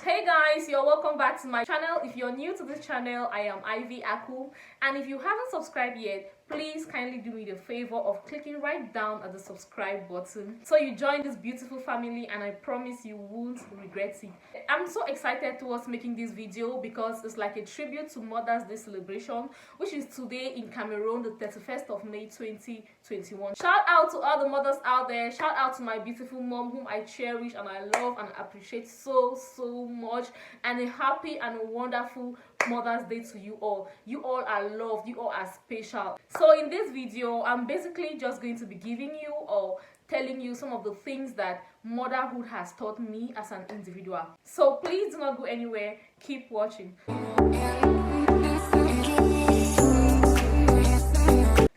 Hey guys, you're welcome back to my channel. If you're new to this channel, I am Ivy Aku, and if you haven't subscribed yet, please kindly do me the favor of clicking right down at the subscribe button so you join this beautiful family, and I promise you won't regret it. I'm so excited towards making this video because it's like a tribute to Mother's Day celebration, which is today in Cameroon, the 31st of May 2021. Shout out to all the mothers out there. Shout out to my beautiful mom whom I cherish and I love and appreciate so much, and a happy and a wonderful Mother's Day to you all. You all are loved, you all are special. So in this video, I'm basically just going to be giving you or telling you some of the things that motherhood has taught me as an individual. So please do not go anywhere, keep watching.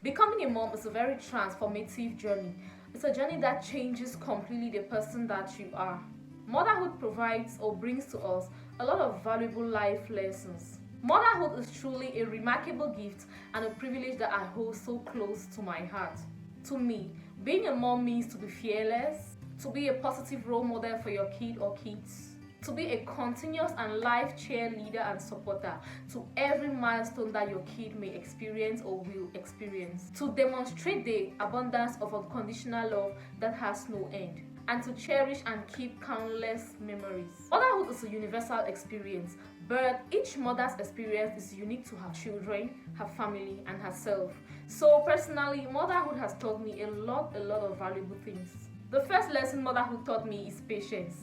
Becoming a mom is a very transformative journey. It's a journey that changes completely the person that you are. Motherhood provides or brings to us a lot of valuable life lessons. Motherhood is truly a remarkable gift and a privilege that I hold so close to my heart. To me, being a mom means to be fearless, to be a positive role model for your kid or kids, to be a continuous and life cheerleader and supporter to every milestone that your kid may experience or will experience, to demonstrate the abundance of unconditional love that has no end, and to cherish and keep countless memories. Motherhood is a universal experience, but each mother's experience is unique to her children, her family, and herself. So personally, motherhood has taught me a lot of valuable things. The first lesson motherhood taught me is patience.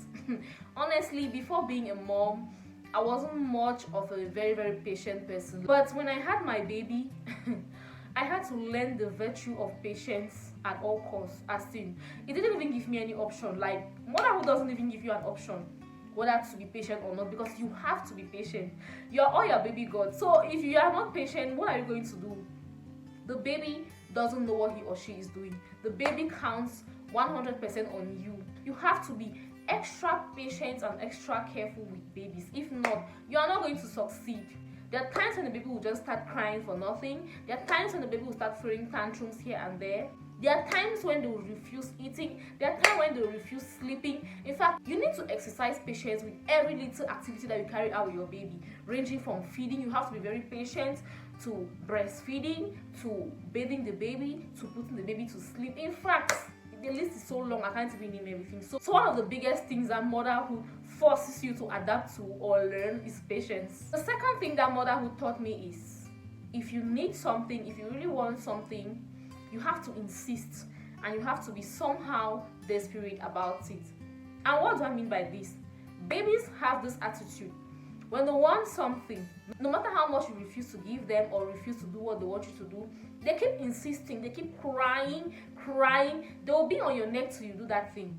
Honestly, before being a mom, I wasn't much of a very patient person. But when I had my baby, I had to learn the virtue of patience at all costs. As in, it didn't even give me any option. Like, motherhood doesn't even give you an option whether to be patient or not, because you have to be patient. You are all your baby God. So if you are not patient, what are you going to do? The baby doesn't know what he or she is doing. The baby counts 100% on you. You have to be extra patient and extra careful with babies. If not, you are not going to succeed. There are times when the baby will just start crying for nothing. There are times when the baby will start throwing tantrums here and there. There are times when they will refuse eating. There are times when they will refuse sleeping. In fact, you need to exercise patience with every little activity that you carry out with your baby, ranging from feeding. You have to be very patient, to breastfeeding, to bathing the baby, to putting the baby to sleep. In fact, the list is so long, I can't even name everything. So one of the biggest things that motherhood forces you to adapt to or learn is patience. The second thing that motherhood taught me is, if you need something, if you really want something, you have to insist, and you have to be somehow desperate about it. And what do I mean by this? Babies have this attitude. When they want something, no matter how much you refuse to give them or refuse to do what they want you to do, they keep insisting, they keep crying. They will be on your neck till you do that thing.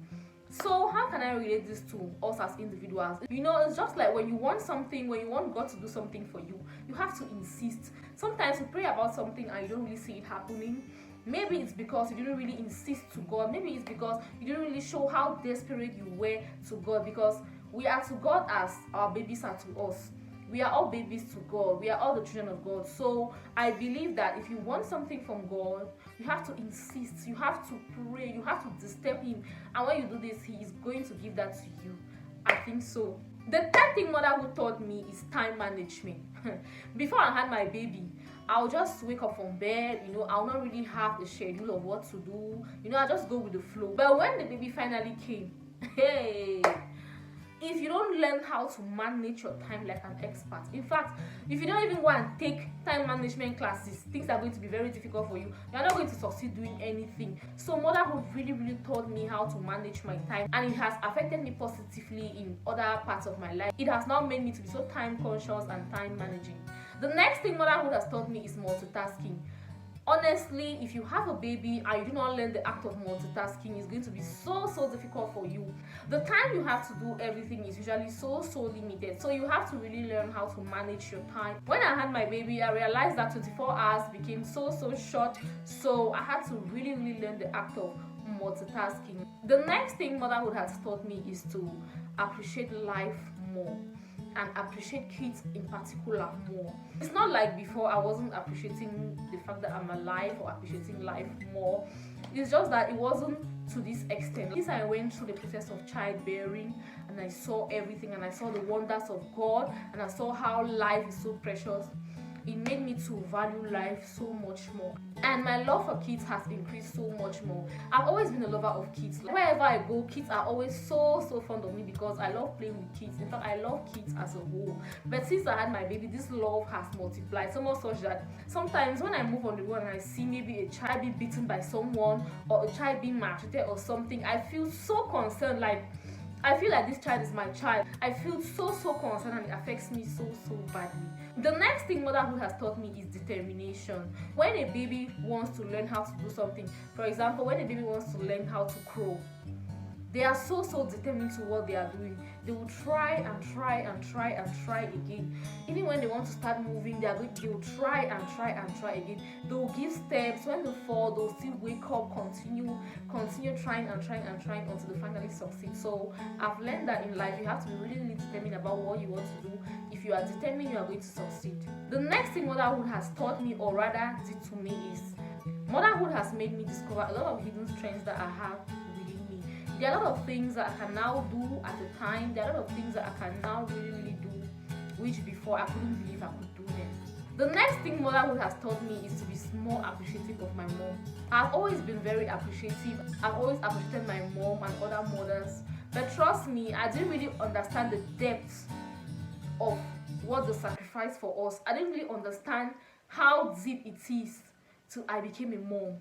So how can I relate this to us as individuals? You know, it's just like when you want something, when you want God to do something for you, you have to insist. Sometimes you pray about something and you don't really see it happening. Maybe it's because you didn't really insist to God. Maybe it's because you didn't really show how desperate you were to God, because we are to God as our babies are to us. We are all babies to God. We are all the children of God. So I believe that if you want something from God, you have to insist. You have to pray. You have to disturb Him. And when you do this, He is going to give that to you. I think so. The third thing motherhood taught me is time management. Before I had my baby, I'll just wake up from bed, I'll not really have a schedule of what to do. I just go with the flow. But when the baby finally came, hey, if you don't learn how to manage your time like an expert, in fact, if you don't even go and take time management classes, things are going to be very difficult for you. You're not going to succeed doing anything. So motherhood really taught me how to manage my time, and it has affected me positively in other parts of my life. It has now made me to be so time conscious and time managing. The next thing motherhood has taught me is multitasking. Honestly, if you have a baby and you do not learn the act of multitasking, it's going to be so difficult for you. The time you have to do everything is usually so limited. So you have to really learn how to manage your time. When I had my baby, I realized that 24 hours became so short. So I had to really learn the act of multitasking. The next thing motherhood has taught me is to appreciate life more. and appreciate kids in particular more. It's not like before I wasn't appreciating the fact that I'm alive or appreciating life more. It's just that it wasn't to this extent. Since I went through the process of childbearing and I saw everything and I saw the wonders of God and I saw how life is so precious, it made me to value life so much more. And my love for kids has increased so much more. I've always been a lover of kids. Like, wherever I go, kids are always so fond of me because I love playing with kids. In fact, I love kids as a whole. But since I had my baby, this love has multiplied so much such that sometimes when I move on the road and I see maybe a child being beaten by someone or a child being maltreated or something, I feel so concerned. Like, I feel like this child is my child. I feel so concerned and it affects me so badly. The next thing motherhood has taught me is determination. When a baby wants to learn how to do something, for example, when a baby wants to learn how to crawl, they are so determined to what they are doing. They will try again. Even when they want to start moving, they will try again. They will give steps. When they fall, they'll still wake up, continue trying until they finally succeed. So I've learned that in life you have to be really determined about what you want to do. If you are determined, you are going to succeed. The next thing motherhood has taught me, or rather did to me, is motherhood has made me discover a lot of hidden strengths that I have within me. There are a lot of things that I can now do at a time. There are a lot of things that I can now really do, which before I couldn't believe I could do them. The next thing motherhood has taught me is to be more appreciative of my mom. I've always been very appreciative. I've always appreciated my mom and other mothers. But trust me, I didn't really understand the depth of what the sacrifice for us. I didn't really understand how deep it is till I became a mom.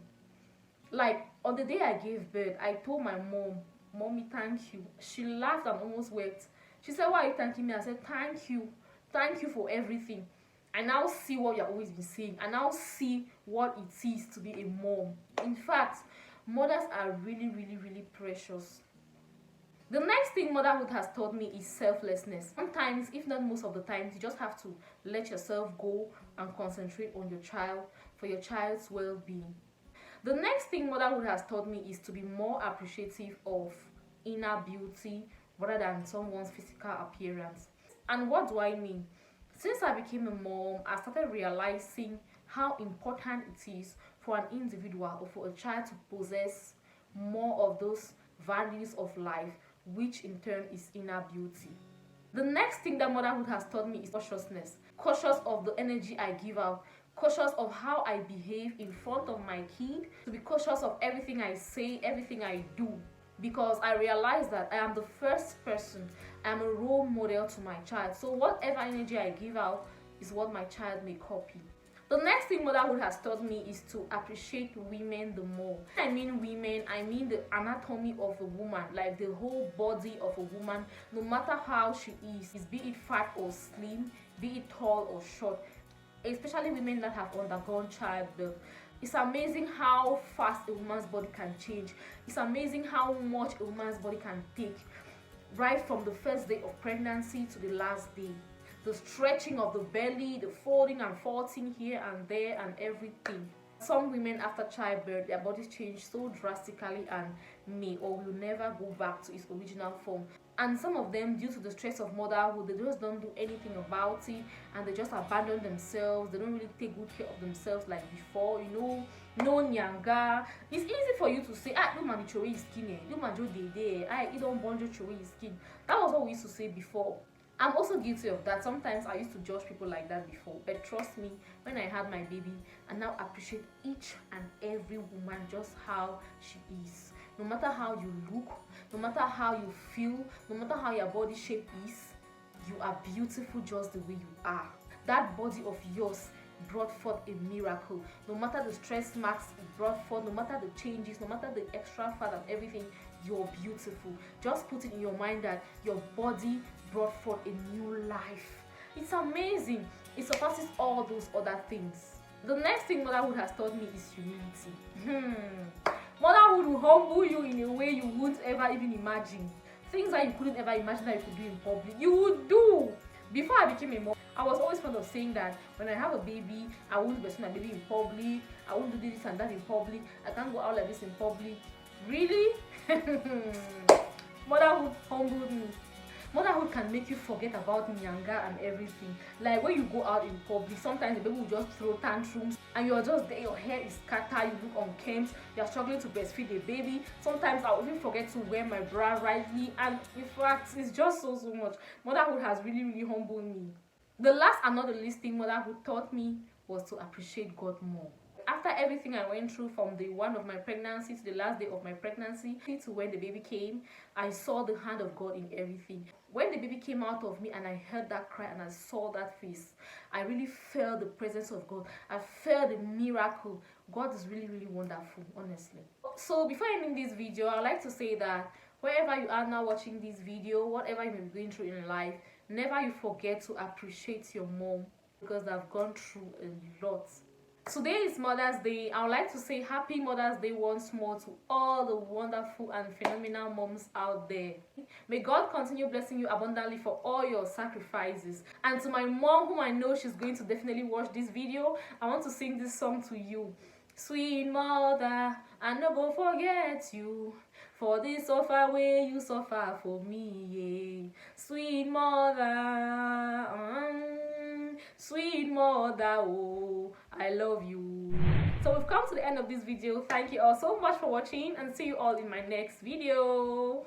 Like, on the day I gave birth, I told my mom, "Mommy, thank you." She laughed and almost wept. She said, "Why are you thanking me?" I said, "Thank you. Thank you for everything. I now see what you've always been saying. I now see what it is to be a mom." In fact, mothers are really precious. The next thing motherhood has taught me is selflessness. Sometimes, if not most of the times, you just have to let yourself go and concentrate on your child for your child's well-being. The next thing motherhood has taught me is to be more appreciative of inner beauty rather than someone's physical appearance. And what do I mean? Since I became a mom, I started realizing how important it is for an individual or for a child to possess more of those values of life, which in turn is inner beauty. The next thing that motherhood has taught me is cautiousness. Cautious of the energy I give out, cautious of how I behave in front of my kid, to be cautious of everything I say, everything I do, because I realize that I am the first person, I am a role model to my child. So whatever energy I give out is what my child may copy. The next thing motherhood has taught me is to appreciate women the more. When I mean women, I mean the anatomy of a woman, like the whole body of a woman, no matter how she is, be it fat or slim, be it tall or short, especially women that have undergone childbirth. It's amazing how fast a woman's body can change. It's amazing how much a woman's body can take, right from the first day of pregnancy to the last day. The stretching of the belly, the folding and faulting here and there and everything. Some women after childbirth, their bodies change so drastically and may or will never go back to its original form. And some of them, due to the stress of motherhood, they just don't do anything about it and they just abandon themselves. They don't really take good care of themselves like before, no nyanga. It's easy for you to say, you man throw his skin, you man jo dey, you don't want to throw his skin. That was what we used to say before. I'm also guilty of that. Sometimes I used to judge people like that before, but trust me, when I had my baby, I now appreciate each and every woman just how she is. No matter how you look, no matter how you feel, no matter how your body shape is, you are beautiful just the way you are. That body of yours brought forth a miracle. No matter the stress marks it brought forth, no matter the changes, no matter the extra fat and everything, you're beautiful. Just put it in your mind that your body brought forth a new life. It's amazing. It surpasses all those other things. The next thing motherhood has taught me is humility. Motherhood will humble you in a way you wouldn't ever even imagine. Things that you couldn't ever imagine that you could do in public, you would do. Before I became a mom, I was always fond of saying that when I have a baby, I won't breastfeed my baby in public, I won't do this and that in public, I can't go out like this in public. Really? Motherhood humbled me. Motherhood can make you forget about nyanga and everything. Like when you go out in public, sometimes the baby will just throw tantrums and you're just there, your hair is scattered, you look unkempt, you're struggling to breastfeed a baby. Sometimes I will even forget to wear my bra rightly, and in fact it's just so much. Motherhood has really humbled me. The last and not the least thing motherhood taught me was to appreciate God more. After everything I went through, from the one of my pregnancy to the last day of my pregnancy to when the baby came, I saw the hand of God in everything. When the baby came out of me and I heard that cry and I saw that face, I really felt the presence of God. I felt the miracle. God is really wonderful, honestly. So before ending this video, I'd like to say that wherever you are now watching this video, whatever you may be going through in life, never you forget to appreciate your mom, because they've gone through a lot. Today is Mother's Day. I would like to say happy Mother's Day once more to all the wonderful and phenomenal moms out there. May God continue blessing you abundantly for all your sacrifices. And to my mom, whom I know she's going to definitely watch this video, I want to sing this song to you. Sweet mother, I no go forget you, for this suffer way you suffer for me, yeah. Sweet mother, sweet mother, oh, I love you. So we've come to the end of this video. Thank you all so much for watching, and see you all in my next video.